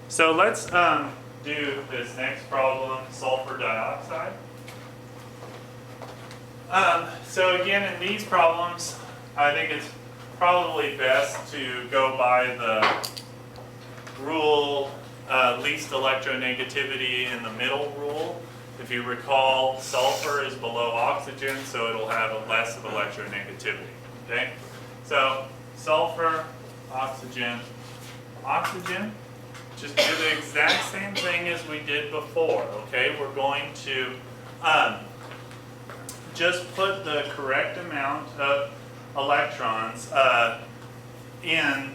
So let's do this next problem, sulfur dioxide. So again, in these problems, I think it's probably best to go by the rule, least electronegativity in the middle rule. If you recall, sulfur is below oxygen, so it'll have less of electronegativity. Okay? So sulfur, oxygen, oxygen. Just do the exact same thing as we did before. Okay? We're going to just put the correct amount of electrons in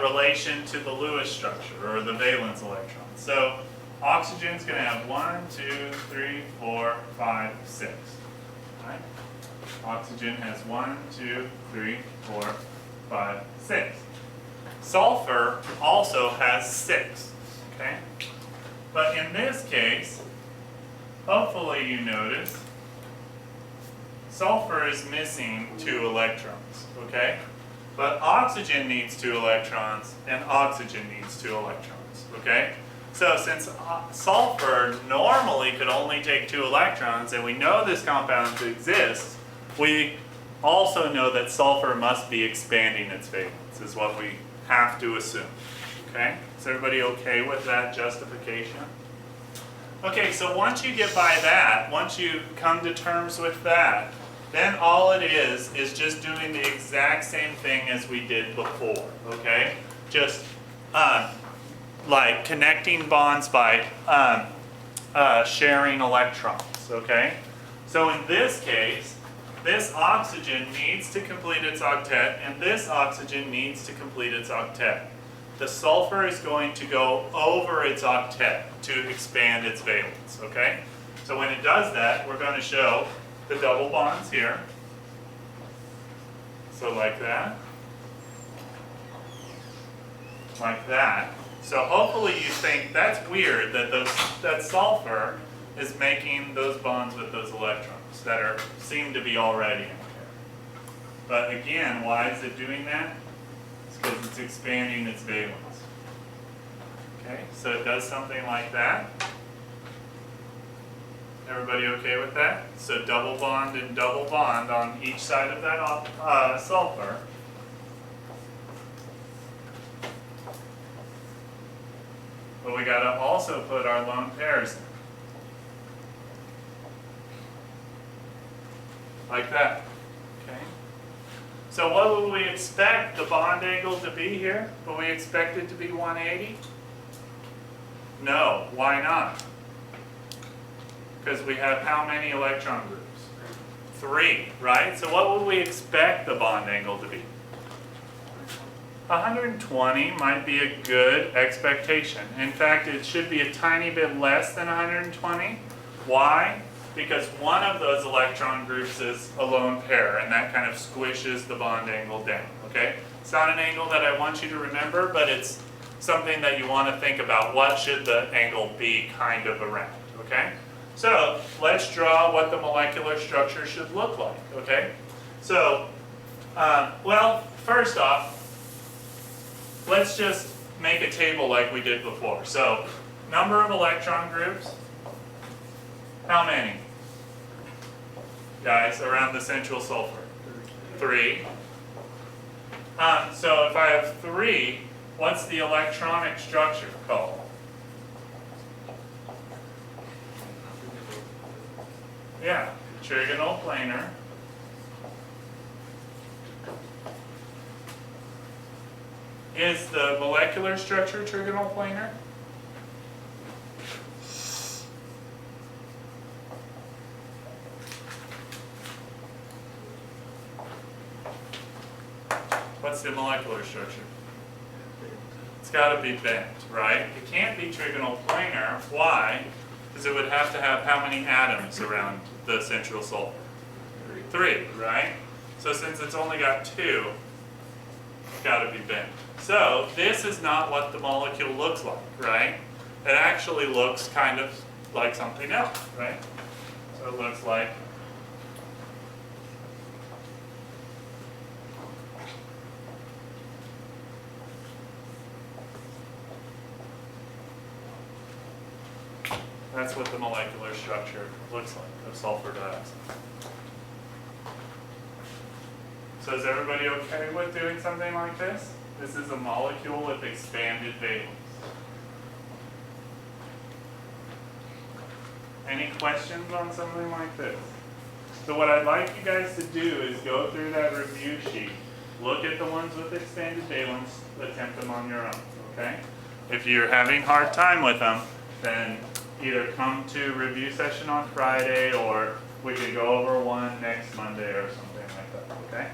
relation to the Lewis structure, or the valence electrons. So oxygen is going to have 1, 2, 3, 4, 5, 6. Right? Oxygen has 1, 2, 3, 4, 5, 6. Sulfur also has 6. Okay? But in this case, hopefully you notice, sulfur is missing 2 electrons. Okay? But oxygen needs 2 electrons, and oxygen needs 2 electrons. Okay? So since sulfur normally could only take 2 electrons, and we know this compound exists, we also know that sulfur must be expanding its valence, is what we have to assume. Okay? Is everybody okay with that justification? Okay, so once you get by that, once you come to terms with that, then all it is just doing the exact same thing as we did before. Okay? Just like connecting bonds by sharing electrons, okay? So in this case, this oxygen needs to complete its octet, and this oxygen needs to complete its octet. The sulfur is going to go over its octet to expand its valence, okay? So when it does that, we're going to show the double bonds here. So like that. Like that. So hopefully you think that's weird that that sulfur is making those bonds with those electrons that seem to be already in there. But again, why is it doing that? It's because it's expanding its valence. Okay, so it does something like that. Everybody okay with that? So double bond and double bond on each side of that sulfur. But we got to also put our lone pairs in. Like that. Okay. So what would we expect the bond angle to be here? Would we expect it to be 180? No. Why not? Because we have how many electron groups? 3, right? So what would we expect the bond angle to be? 120 might be a good expectation. In fact, it should be a tiny bit less than 120. Why? Because one of those electron groups is a lone pair, and that kind of squishes the bond angle down, okay? It's not an angle that I want you to remember, but it's something that you want to think about. What should the angle be kind of around, okay? So let's draw what the molecular structure should look like, okay? So, well, first off, let's just make a table like we did before. So, number of electron groups, how many? Guys, around the central sulfur? 3. So if I have 3, what's the electronic structure called? Yeah, trigonal planar. Is the molecular structure trigonal planar? What's the molecular structure? It's got to be bent, right? It can't be trigonal planar. Why? Because it would have to have how many atoms around the central sulfur? 3, right? So since it's only got 2, it's got to be bent. So this is not what the molecule looks like, right? It actually looks kind of like something else, right? So it looks like That's what the molecular structure looks like of sulfur dioxide. So is everybody okay with doing something like this? This is a molecule with expanded valence. Any questions on something like this? So what I'd like you guys to do is go through that review sheet. Look at the ones with expanded valence, attempt them on your own, okay? If you're having a hard time with them, then either come to review session on Friday, or we could go over one next Monday or something like that, okay?